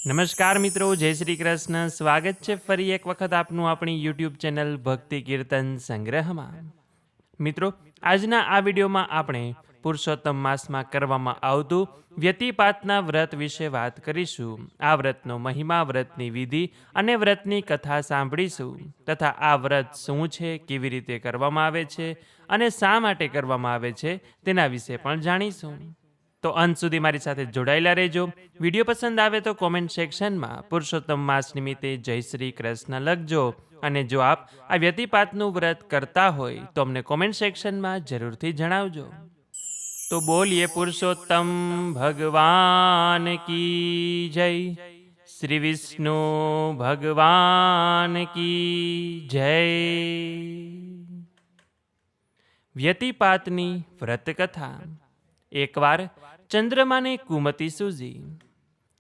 નમસ્કાર મિત્રો, જય શ્રી કૃષ્ણ. સ્વાગત છે ફરી એક વખત આપનું આપણી યુટ્યુબ ચેનલ ભક્તિ કીર્તન સંગ્રહમાં. મિત્રો, આજના આ વિડીયોમાં આપણે પુરુષોત્તમ માસમાં કરવામાં આવતું વ્યતિપાતના વ્રત વિશે વાત કરીશું. આ વ્રતનો મહિમા, વ્રતની વિધિ અને વ્રતની કથા સાંભળીશું તથા આ વ્રત શું છે, કેવી રીતે કરવામાં આવે છે અને શા માટે કરવામાં આવે છે તેના વિશે પણ જાણીશું. તો અંત સુધી મારી સાથે જોડાયેલા રહેજો. વિડીયો પસંદ આવે તો કોમેન્ટ સેક્શનમાં પુરુષોત્તમ માસ નિમિત્તે જય શ્રી કૃષ્ણ લખજો. અને જો આપ આ વ્યતિપાતનું વ્રત કરતા હોય તો અમને કોમેન્ટ સેક્શનમાં જરૂરથી જણાવજો. તો બોલીએ પુરુષોત્તમ ભગવાન કી જય, શ્રી વિષ્ણુ ભગવાન કી જય. વ્યતિપાતની વ્રતકથા. એકવાર ચંદ્રમાને કુમતિ સૂઝી.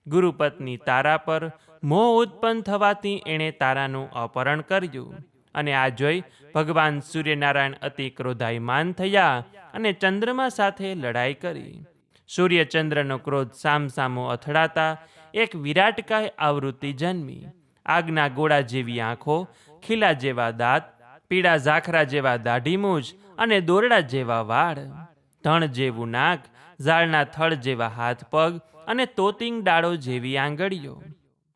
ગુરુપત્ની તારા પર મોહ ઉત્પન્ન થવાથી એણે તારાનું અપહરણ કર્યું અને આ જોઈ ભગવાન સૂર્યનારાયણ અતિ ક્રોધાયમાન થયા અને ચંદ્રમા સાથે લડાઈ કરી. સૂર્યચંદ્રનો ક્રોધ સામસામો અથડાતા એક વિરાટકાય આવૃત્તિ જન્મી. આગના ગોળા જેવી આંખો, ખીલા જેવા દાંત, પીળા ઝાખરા જેવા દાઢીમૂછ અને દોરડા જેવા વાળ, ધણ જેવું નાક, ઝાડના થડ જેવા હાથ પગ અને તોતિંગ ડાળો જેવી આંગળીઓ.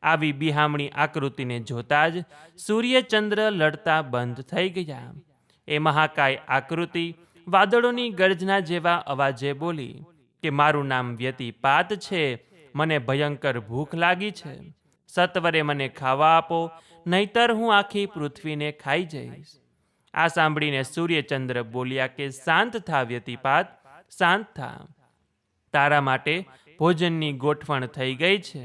આવી બિહામણી આકૃતિને જોતા જ સૂર્યચંદ્ર લડતા બંધ થઈ ગયા. એ મહાકાય આકૃતિ વાદળોની ગર્જના જેવા અવાજે બોલી કે મારું નામ વ્યતિપાત છે, મને ભયંકર ભૂખ લાગી છે, સત્વરે મને ખાવા આપો, નહીતર હું આખી પૃથ્વીને ખાઈ જઈશ. આ સાંભળીને સૂર્યચંદ્ર બોલ્યા કે શાંત થા વ્યતિપાત, શાંત થા. તારા માટે ભોજનની ગોઠવણ થઈ ગઈ છે.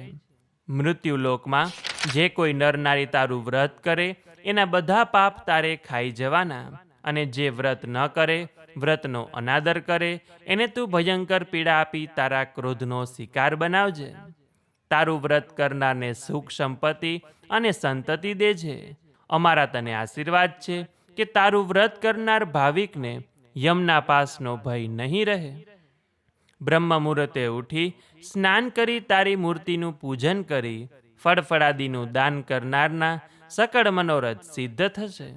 મૃત્યુલોકમાં જે કોઈ નરનારી તારું વ્રત કરે એના બધા પાપ તારે ખાઈ જવાના, અને જે વ્રત ન કરે, વ્રતનો અનાદર કરે, એને તું ભયંકર પીડા આપી તારા ક્રોધનો શિકાર બનાવજે. તારું વ્રત કરનારને સુખ સંપત્તિ અને સંતતિ દેજે. અમારા તને આશીર્વાદ છે કે તારું વ્રત કરનાર ભાવિકને યમના પાસનો ભય નહીં રહે. બ્રહ્મ મુહૂર્તે ઉઠી સ્નાન કરી તારી મૂર્તિનું પૂજન કરી ફળફળાદીનું દાન કરનારના સકળ મનોરથ સિદ્ધ થશે.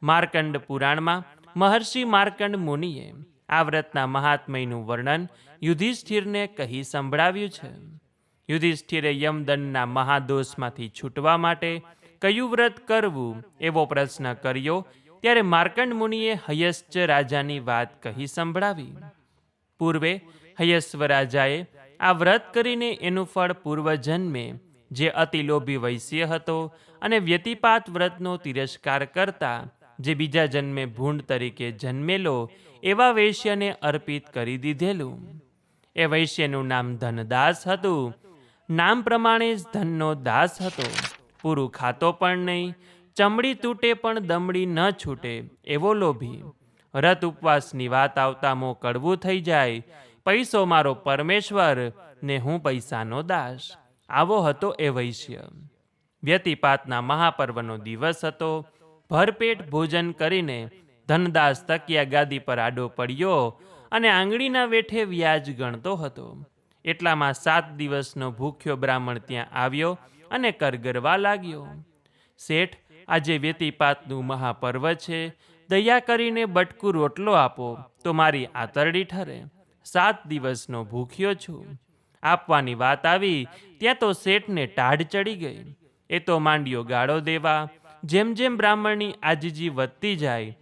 માર્કંડ પુરાણમાં મહર્ષિ માર્કંડ મુનિએ આ વ્રતના મહાત્મયનું વર્ણન યુધિષ્ઠિરને કહી સંભળાવ્યું છે. યુધિષ્ઠિરે યમદંડના મહાદોષમાંથી છૂટવા માટે કયું વ્રત કરવું એવો પ્રશ્ન કર્યો ત્યારે માર્કંડ મુનિએ હયશ્ચ રાજાની વાત કહી સંભળાવી. પૂર્વે હયસ્વ રાજાએ આ વ્રત કરીને એનું ફળ પૂર્વજન્મે જે અતિલોભી વૈશ્ય હતો અને વ્યતિપાત વ્રતનો તિરસ્કાર કરતા જે બીજા જન્મે ભૂંડ તરીકે જન્મેલો એવા વૈશ્યને અર્પિત કરી દીધેલું. એ વૈશ્યનું નામ ધનદાસ હતું. નામ પ્રમાણે જ ધનનો દાસ હતો. પૂરું ખાતો પણ નહીં, ચમડી તૂટે પણ દમડી ન છૂટે એવો લોભી. રત ઉપવાસની વાત આવતા મોં કડવું થઈ જાય. પૈસો મારો પરમેશ્વર ને હું પૈસાનો દાસ. આવો હતો એ વૈશ્ય. વ્યતિપાતના મહાપર્વનો દિવસ હતો. ભરપેટ ભોજન કરીને ધનદાસ તકિયા ગાદી પર આડો પડ્યો અને આંગળીના વેઠે વ્યાજ ગણતો હતો. એટલામાં 7 દિવસનો ભૂખ્યો બ્રાહ્મણ ત્યાં આવ્યો અને કરગરવા લાગ્યો. શેઠ, આજે વ્યતિપાતનું મહાપર્વ છે, દયા કરીને બટકું રોટલો આપો તો મારી આતરડી ઠરે. 7 દિવસનો ભૂખ્યો છું. આપવાની વાત આવી ત્યાં તો શેઠને ટાઢ ચડી ગઈ. એ તો માંડ્યો ગાળો દેવા. જેમ જેમ બ્રાહ્મણની આજીજી વધતી જાય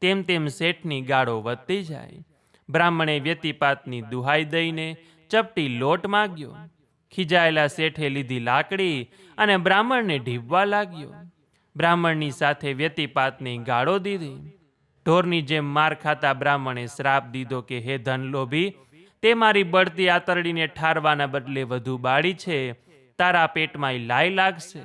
તેમ તેમ શેઠની ગાળો વધતી જાય. બ્રાહ્મણે વ્યતિપાતની દુહાઈ દઈને ચપટી લોટ માગ્યો. ખીજાયેલા શેઠે લીધી લાકડી અને બ્રાહ્મણને ઢીબવા લાગ્યો. બ્રાહ્મણની સાથે વ્યતિપાતની ગાળો દીધી. ઢોરની જેમ માર ખાતા બ્રાહ્મણે શ્રાપ દીધો કે હે ધન લોભી, તે મારી બળતી આતરડીને ઠારવાના બદલે વધુ બાળી છે. તારા પેટમાં લાય લાગશે.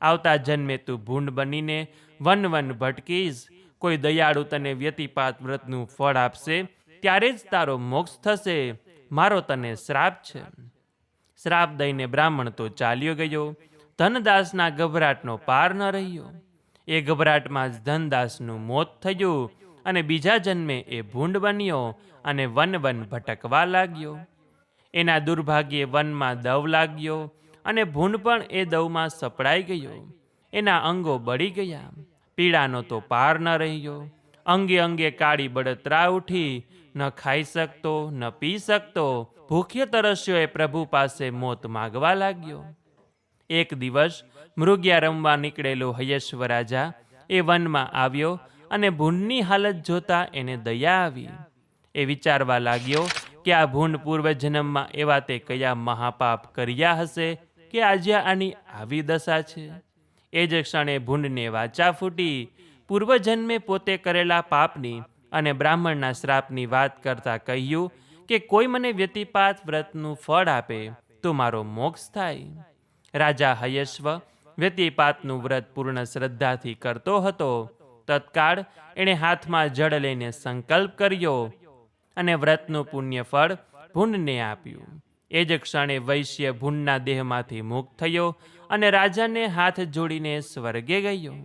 આવતા જન્મે તું ભૂંડ બનીને વન વન ભટકીશ. કોઈ દયાળુ તને વ્યતિપાત વ્રતનું ફળ આપશે ત્યારે જ તારો મોક્ષ થશે. મારો તને શ્રાપ છે. શ્રાપ દઈને બ્રાહ્મણ તો ચાલ્યો ગયો. ધનદાસના ગભરાટનો પાર ન રહ્યો. એ ગભરાટમાં જ ધનદાસનું મોત થયું અને બીજા જન્મે એ ભૂંડ બન્યો અને વન વન ભટકવા લાગ્યો. એના દુર્ભાગ્યે વનમાં દવ લાગ્યો. અને ભૂંડ પણ એ દવમાં સપડાઈ ગયો. એના અંગો બળી ગયા, પીડાનો તો પાર ન રહ્યો. અંગે અંગે કાળી બળતરા ઉઠી, ન ખાઈ શકતો, ન પી શકતો, ભૂખ્યો તરસ્યો એ પ્રભુ પાસે મોત માગવા લાગ્યો. એક દિવસ મૃગ્યા રમવા નીકળેલો હયશ્વ રાજા એ વનમાં આવ્યો અને ભૂંડની હાલત જોતા એને દયા આવી. એ વિચારવા લાગ્યો કે આ ભૂંડ પૂર્વજન્મમાં એવા તે કયા મહાપાપ કર્યા હશે કે આજે આની આવી દશા છે. એ જ ક્ષણે ભૂંડને વાચા ફૂટી પૂર્વજન્મે પોતે કરેલા પાપની અને બ્રાહ્મણના શ્રાપની વાત કરતા કહ્યું કે કોઈ મને વ્યતિપાત વ્રતનું ફળ આપે તો મારો મોક્ષ થાય. રાજા હયશ્વ વ્યતિપાતનું વ્રત પૂર્ણ શ્રદ્ધાથી કરતો હતો. તત્કાળ એણે હાથમાં જળ લઈને સંકલ્પ કર્યો અને વ્રતનું પુણ્ય ફળ ભૂંડને આપ્યું. એ જ ક્ષણે વૈશ્ય ભૂંડના દેહમાંથી મુક્ત થયો અને રાજાને હાથ જોડીને સ્વર્ગે ગયો.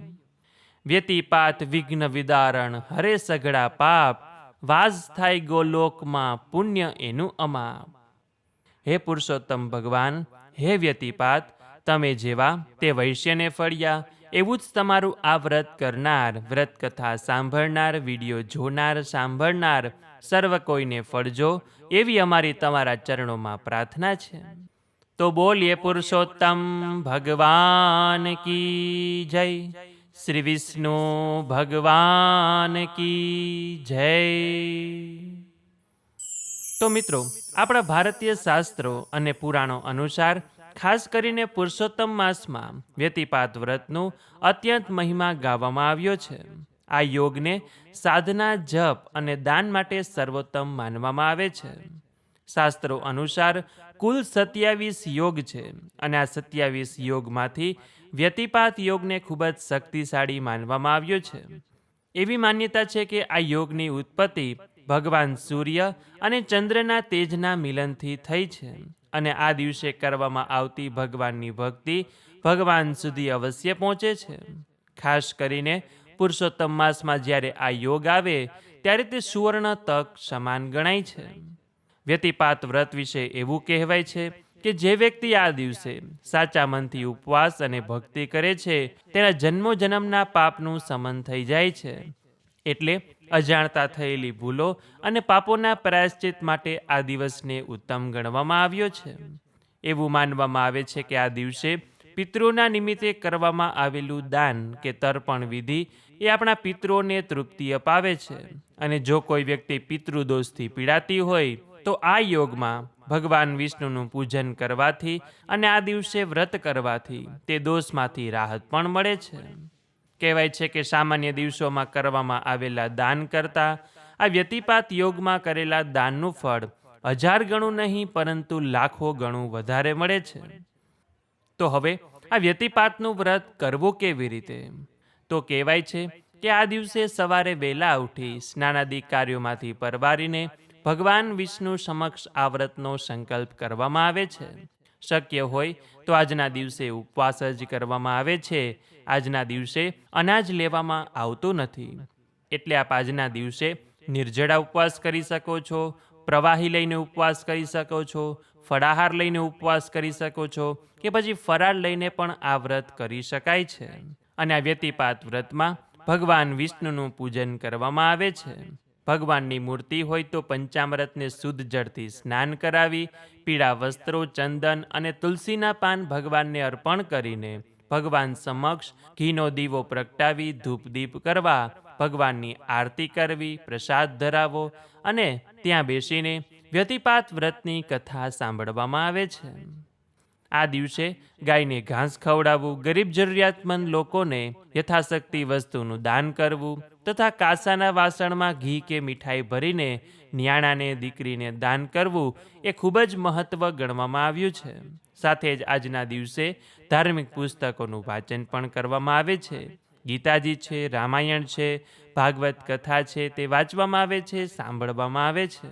વ્યતિપાત વિઘ્ન વિદારણ હરે સઘળા પાપ, વાસ થાય ગોલોકમાં પુણ્ય એનું અમાપ. હે પુરુષોત્તમ ભગવાન, હે વ્યતિપાત, તમે જેવા તે વૈશ્યને ફળ્યા એવું જ તમારું આ વ્રત કરનાર, વ્રત કથા સાંભળનાર, વિડીયો જોનાર, સાંભળનાર સર્વ કોઈને ફળજો એવી અમારી તમારા ચરણોમાં પ્રાર્થના છે. તો બોલીએ પુરુષોત્તમ ભગવાન કી જય, શ્રી વિષ્ણુ ભગવાન કી જય. તો મિત્રો, આપણા ભારતીય શાસ્ત્રો અને પુરાણો અનુસાર ખાસ કરીને પુરુષોત્તમ માસમાં વ્યતિપાત વ્રતનું અત્યંત મહિમા ગાવામાં આવ્યો છે. આ યોગને સાધના, જપ અને દાન માટે સર્વોત્તમ માનવામાં આવે છે. શાસ્ત્રો અનુસાર કુલ 27 યોગ છે અને આ 27 યોગમાંથી વ્યતિપાત યોગને ખૂબ જ શક્તિશાળી માનવામાં આવ્યો છે. એવી માન્યતા છે કે આ યોગની ઉત્પત્તિ ભગવાન સૂર્ય અને ચંદ્રના તેજના મિલનથી થઈ છે અને આ દિવસે કરવામાં આવતી ભગવાનની ભક્તિ ભગવાન સુધી અવશ્ય પહોંચે છે. ખાસ કરીને પુરુષોત્તમ માસમાં જ્યારે આ યોગ આવે ત્યારે તે સુવર્ણ તક સમાન ગણાય છે. વ્યતિપાત વ્રત વિશે એવું કહેવાય છે કે જે વ્યક્તિ આ દિવસે સાચા મનથી ઉપવાસ અને ભક્તિ કરે છે તેના જન્મો જન્મના પાપનું સમન થઈ જાય છે. એટલે અજાણતા થયેલી ભૂલો અને પાપોના પ્રાયશ્ચિત માટે આ દિવસને ઉત્તમ ગણવામાં આવ્યો છે. એવું માનવામાં આવે છે કે આ દિવસે પિતૃઓના નિમિત્તે કરવામાં આવેલું દાન કે તર્પણ વિધિ એ આપણા પિતૃઓને તૃપ્તિ અપાવે છે. અને જો કોઈ વ્યક્તિ પિતૃદોષથી પીડાતી હોય તો આ યોગમાં ભગવાન વિષ્ણુનું પૂજન કરવાથી અને આ દિવસે વ્રત કરવાથી તે દોષમાંથી રાહત પણ મળે છે. કહેવાય છે કે સામાન્ય દિવસોમાં કરવામાં આવેલા દાન કરતાં આ વ્યતિપાત યોગમાં કરેલા દાનનું ફળ 1000 ગણું નહીં પરંતુ લાખો ગણું વધારે મળે છે. તો હવે આ વ્યતિપાતનું વ્રત કરવું કેવી રીતે? તો કહેવાય છે કે આ દિવસે સવારે વહેલા ઉઠી સ્નાનાદિ કાર્યોમાંથી પરવારીને ભગવાન વિષ્ણુ સમક્ષ આ વ્રતનો સંકલ્પ કરવામાં આવે છે. શક્ય હોય તો આજના દિવસે ઉપવાસ જ કરવામાં આવે છે. આજના દિવસે અનાજ લેવામાં આવતું નથી. એટલે આપ આજના દિવસે નિર્જળા ઉપવાસ કરી શકો છો, પ્રવાહી લઈને ઉપવાસ કરી શકો છો, ફળાહાર લઈને ઉપવાસ કરી શકો છો કે પછી ફરાળ લઈને પણ આ વ્રત કરી શકાય છે. અને આ વ્યતિપાત વ્રતમાં ભગવાન વિષ્ણુનું પૂજન કરવામાં આવે છે. ભગવાનની મૂર્તિ હોય તો પંચામૃતને શુદ્ધ જળથી સ્નાન કરાવી પીળા વસ્ત્રો, ચંદન અને તુલસીના પાન ભગવાનને અર્પણ કરીને ભગવાન સમક્ષ ઘીનો દીવો પ્રગટાવી ધૂપદીપ કરવા, ભગવાનની આરતી કરવી, પ્રસાદ ધરાવો અને ત્યાં બેસીને વ્યતિપાત વ્રતની કથા સાંભળવામાં આવે છે. આ દિવસે ગાયને ઘાસ ખવડાવવું, ગરીબ જરૂરિયાતમંદ લોકોને યથાશક્તિ વસ્તુનું દાન કરવું તથા કાંસાના વાસણમાં ઘી કે મીઠાઈ ભરીને નિયાણાને, દીકરીને દાન કરવું એ ખૂબ જ મહત્વ ગણવામાં આવ્યું છે. સાથે જ આજના દિવસે ધાર્મિક પુસ્તકોનું વાંચન પણ કરવામાં આવે છે. ગીતાજી છે, રામાયણ છે, ભાગવત કથા છે તે વાંચવામાં આવે છે, સાંભળવામાં આવે છે.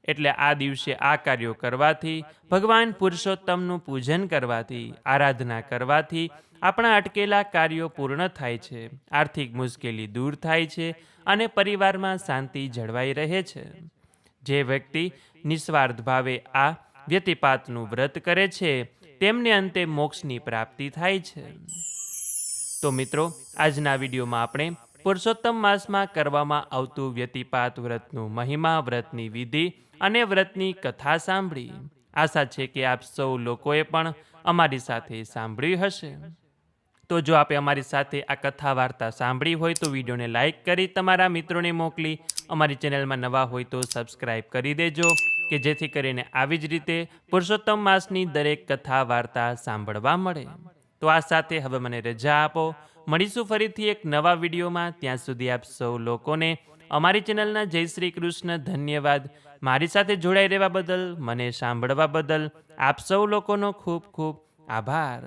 એટલે આ દિવસે આ કાર્યો કરવાથી, ભગવાન પુરુષોત્તમનું પૂજન કરવાથી, આરાધના કરવાથી આપણા અટકેલા કાર્યો પૂર્ણ થાય છે, આર્થિક મુશ્કેલી દૂર થાય છે અને પરિવારમાં શાંતિ જળવાઈ રહે છે. જે વ્યક્તિ નિસ્વાર્થ ભાવે આ વ્યતિપાતનું વ્રત કરે છે તેમને અંતે મોક્ષની પ્રાપ્તિ થાય છે. તો મિત્રો, આજના વિડીયોમાં આપણે પુરુષોત્તમ માસમાં કરવામાં આવતું વ્યતિપાત વ્રતનું મહિમા, વ્રતની વિધિ અને વ્રતની કથા સાંભળી. આશા છે કે આપ સૌ લોકોએ પણ અમારી સાથે સાંભળ્યું હશે. તો જો આપે અમારી સાથે આ કથા વાર્તા સાંભળી હોય તો વિડીયોને લાઇક કરી તમારા મિત્રોને મોકલી, અમારી ચેનલમાં નવા હોય તો સબસ્ક્રાઈબ કરી દેજો કે જેથી કરીને આવી જ રીતે પુરુષોત્તમ માસની દરેક કથા વાર્તા સાંભળવા મળે. તો આ સાથે હવે મને રજા આપો. મળીશું ફરીથી એક નવા વિડીયોમાં. ત્યાં સુધી આપ સૌ લોકોને અમારી ચેનલના જય શ્રી કૃષ્ણ. ધન્યવાદ. મારી સાથે જોડાઈ રહેવા બદલ, મને સાંભળવા બદલ આપ સૌ લોકોનો ખૂબ ખૂબ આભાર.